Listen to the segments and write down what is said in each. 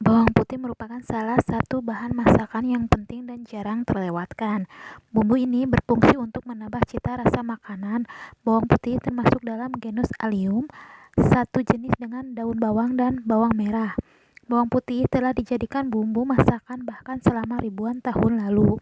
Bawang putih merupakan salah satu bahan masakan yang penting dan jarang terlewatkan. Bumbu ini berfungsi untuk menambah cita rasa makanan. Bawang putih termasuk dalam genus Allium, satu jenis dengan daun bawang dan bawang merah. Bawang putih telah dijadikan bumbu masakan bahkan selama ribuan tahun lalu.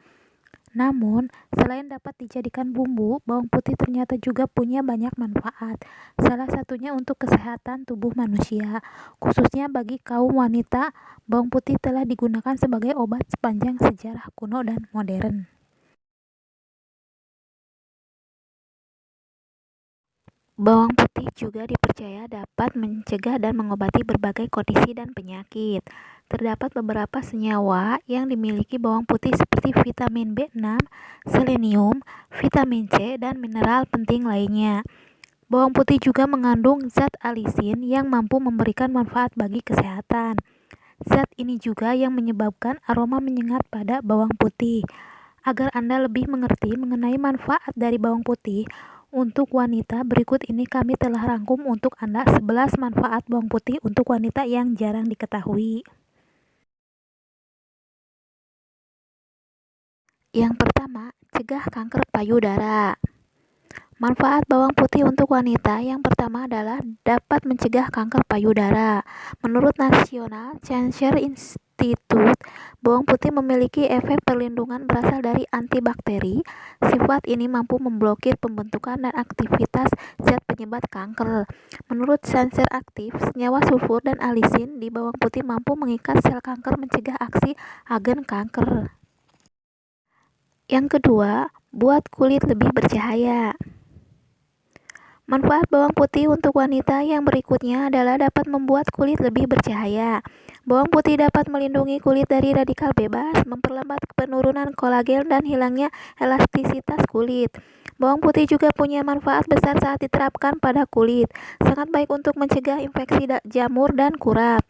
Namun, selain dapat dijadikan bumbu, bawang putih ternyata juga punya banyak manfaat. Salah satunya untuk kesehatan tubuh manusia, khususnya bagi kaum wanita. Bawang putih telah digunakan sebagai obat sepanjang sejarah kuno dan modern. Bawang putih juga dipercaya dapat mencegah dan mengobati berbagai kondisi dan penyakit. Terdapat beberapa senyawa yang dimiliki bawang putih seperti vitamin B6, selenium, vitamin C, dan mineral penting lainnya. Bawang putih juga mengandung zat alisin yang mampu memberikan manfaat bagi kesehatan. Zat ini juga yang menyebabkan aroma menyengat pada bawang putih. Agar Anda lebih mengerti mengenai manfaat dari bawang putih, untuk wanita berikut ini kami telah rangkum untuk Anda 11 manfaat bawang putih untuk wanita yang jarang diketahui. Yang pertama, cegah kanker payudara. Manfaat bawang putih untuk wanita yang pertama adalah dapat mencegah kanker payudara. Menurut National Cancer Institute, bawang putih memiliki efek perlindungan berasal dari antibakteri. Sifat ini mampu memblokir pembentukan dan aktivitas zat penyebab kanker. Menurut sensor aktif, senyawa sulfur dan alisin di bawang putih mampu mengikat sel kanker mencegah aksi agen kanker. Yang kedua, buat kulit lebih bercahaya. Manfaat bawang putih untuk wanita yang berikutnya adalah dapat membuat kulit lebih bercahaya. Bawang putih dapat melindungi kulit dari radikal bebas, memperlambat penurunan kolagen dan hilangnya elastisitas kulit. Bawang putih juga punya manfaat besar saat diterapkan pada kulit. Sangat baik untuk mencegah infeksi jamur dan kurat.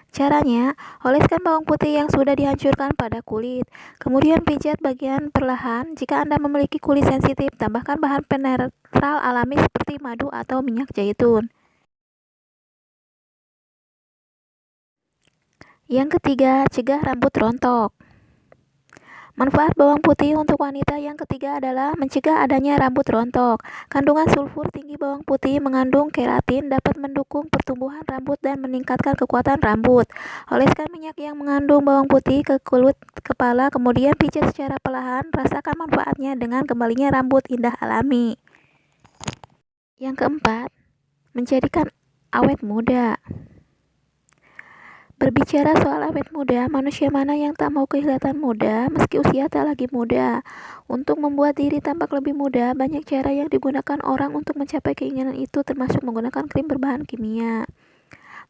Caranya, oleskan bawang putih yang sudah dihancurkan pada kulit. Kemudian pijat bagian perlahan. Jika Anda memiliki kulit sensitif, tambahkan bahan penetral alami seperti madu atau minyak zaitun. Yang ketiga, cegah rambut rontok. Manfaat bawang putih untuk wanita yang ketiga adalah mencegah adanya rambut rontok. Kandungan sulfur tinggi bawang putih mengandung keratin dapat mendukung pertumbuhan rambut dan meningkatkan kekuatan rambut. Oleskan minyak yang mengandung bawang putih ke kulit kepala, kemudian pijat secara perlahan. Rasakan manfaatnya dengan kembalinya rambut indah alami. Yang keempat, menjadikan awet muda. Berbicara soal awet muda, manusia mana yang tak mau kelihatan muda meski usia tak lagi muda? Untuk membuat diri tampak lebih muda, banyak cara yang digunakan orang untuk mencapai keinginan itu termasuk menggunakan krim berbahan kimia.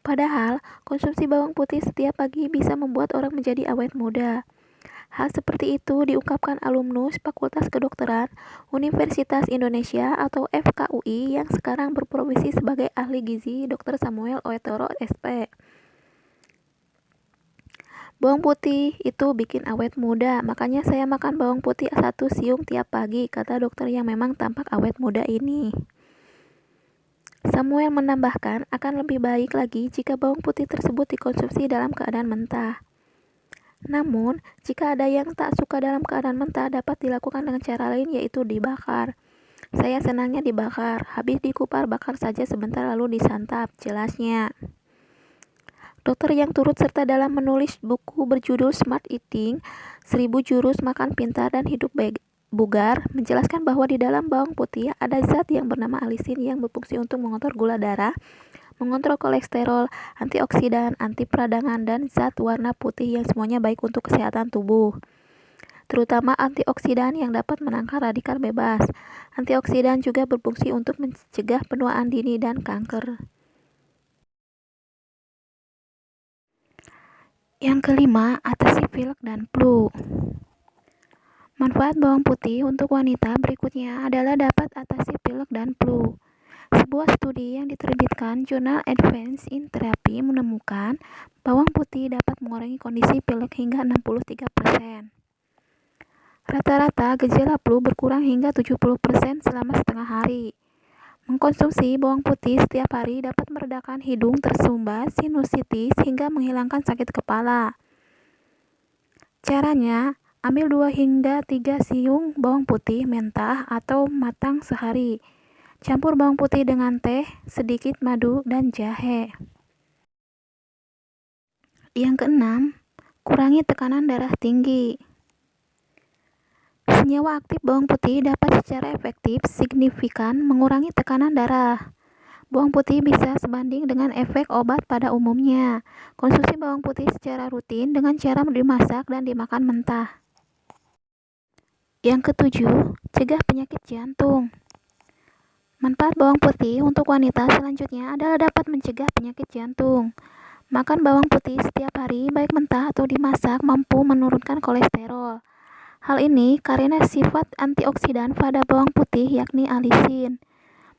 Padahal, konsumsi bawang putih setiap pagi bisa membuat orang menjadi awet muda. Hal seperti itu diungkapkan alumnus Fakultas Kedokteran Universitas Indonesia atau FKUI yang sekarang berprofesi sebagai ahli gizi Dr. Samuel Oetoro SP. Bawang putih itu bikin awet muda, makanya saya makan bawang putih 1 siung tiap pagi, kata dokter yang memang tampak awet muda ini. Samuel menambahkan, akan lebih baik lagi jika bawang putih tersebut dikonsumsi dalam keadaan mentah. Namun, jika ada yang tak suka dalam keadaan mentah, dapat dilakukan dengan cara lain, yaitu dibakar. Saya senangnya dibakar, habis dikupas bakar saja sebentar lalu disantap, jelasnya. Dokter yang turut serta dalam menulis buku berjudul Smart Eating, 1000 Jurus Makan Pintar dan Hidup Bugar, menjelaskan bahwa di dalam bawang putih ada zat yang bernama alisin yang berfungsi untuk mengontrol gula darah, mengontrol kolesterol, antioksidan, anti peradangan, dan zat warna putih yang semuanya baik untuk kesehatan tubuh. Terutama antioksidan yang dapat menangkal radikal bebas. Antioksidan juga berfungsi untuk mencegah penuaan dini dan kanker. Yang kelima, atasi pilek dan flu. Manfaat bawang putih untuk wanita berikutnya adalah dapat atasi pilek dan flu. Sebuah studi yang diterbitkan jurnal Advance in Therapy menemukan bawang putih dapat mengurangi kondisi pilek hingga 63%. Rata-rata gejala flu berkurang hingga 70% selama setengah hari. Mengkonsumsi bawang putih setiap hari dapat meredakan hidung tersumbat, sinusitis, hingga menghilangkan sakit kepala. Caranya, ambil 2 hingga 3 siung bawang putih mentah atau matang sehari. Campur bawang putih dengan teh, sedikit madu, dan jahe. Yang keenam, kurangi tekanan darah tinggi. Senyawa aktif bawang putih dapat secara efektif signifikan mengurangi tekanan darah. Bawang putih bisa sebanding dengan efek obat pada umumnya. Konsumsi bawang putih secara rutin dengan cara dimasak dan dimakan mentah. Yang ketujuh, cegah penyakit jantung. Manfaat bawang putih untuk wanita selanjutnya adalah dapat mencegah penyakit jantung. Makan bawang putih setiap hari, baik mentah atau dimasak, mampu menurunkan kolesterol. Hal ini karena sifat antioksidan pada bawang putih yakni alisin.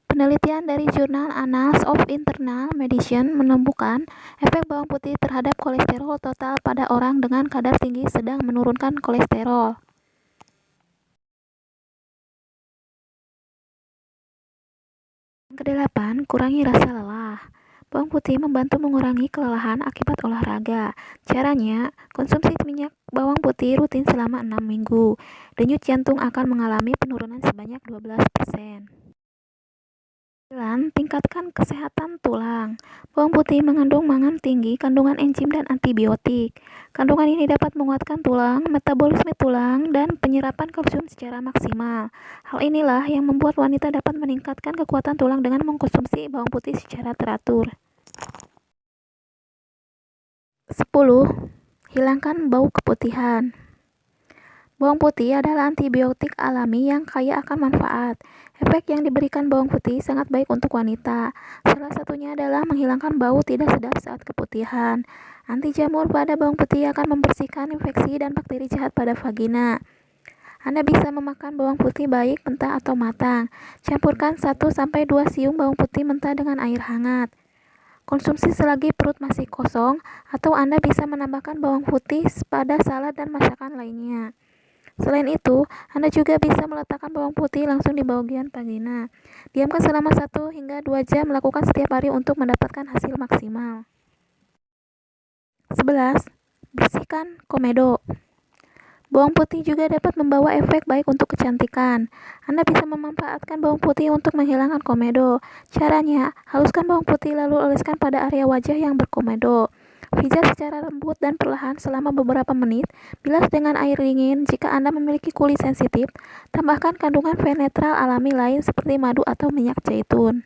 Penelitian dari jurnal Annals of Internal Medicine menemukan efek bawang putih terhadap kolesterol total pada orang dengan kadar tinggi sedang menurunkan kolesterol. Yang kedelapan, kurangi rasa lelah. Bawang putih membantu mengurangi kelelahan akibat olahraga. Caranya, konsumsi minyak bawang putih rutin selama 6 minggu. Denyut jantung akan mengalami penurunan sebanyak 12%. Tingkatkan kesehatan tulang. Bawang putih mengandung mangan tinggi, kandungan enzim dan antibiotik. Kandungan ini dapat menguatkan tulang, metabolisme tulang, dan penyerapan kalsium secara maksimal. Hal inilah yang membuat wanita dapat meningkatkan kekuatan tulang dengan mengkonsumsi bawang putih secara teratur. 10. Hilangkan bau keputihan. Bawang putih adalah antibiotik alami yang kaya akan manfaat. Efek yang diberikan bawang putih sangat baik untuk wanita. Salah satunya adalah menghilangkan bau tidak sedap saat keputihan. Anti jamur pada bawang putih akan membersihkan infeksi dan bakteri jahat pada vagina. Anda bisa memakan bawang putih baik mentah atau matang. Campurkan 1-2 siung bawang putih mentah dengan air hangat. Konsumsi selagi perut masih kosong, atau Anda bisa menambahkan bawang putih pada salad dan masakan lainnya. Selain itu, Anda juga bisa meletakkan bawang putih langsung di bagian vagina. Diamkan selama 1 hingga 2 jam, lakukan setiap hari untuk mendapatkan hasil maksimal. 11. Bersihkan komedo. Bawang putih juga dapat membawa efek baik untuk kecantikan. Anda bisa memanfaatkan bawang putih untuk menghilangkan komedo. Caranya, haluskan bawang putih lalu oleskan pada area wajah yang berkomedo. Pijat secara lembut dan perlahan selama beberapa menit. Bilas dengan air dingin. Jika Anda memiliki kulit sensitif, tambahkan kandungan penetral alami lain seperti madu atau minyak zaitun.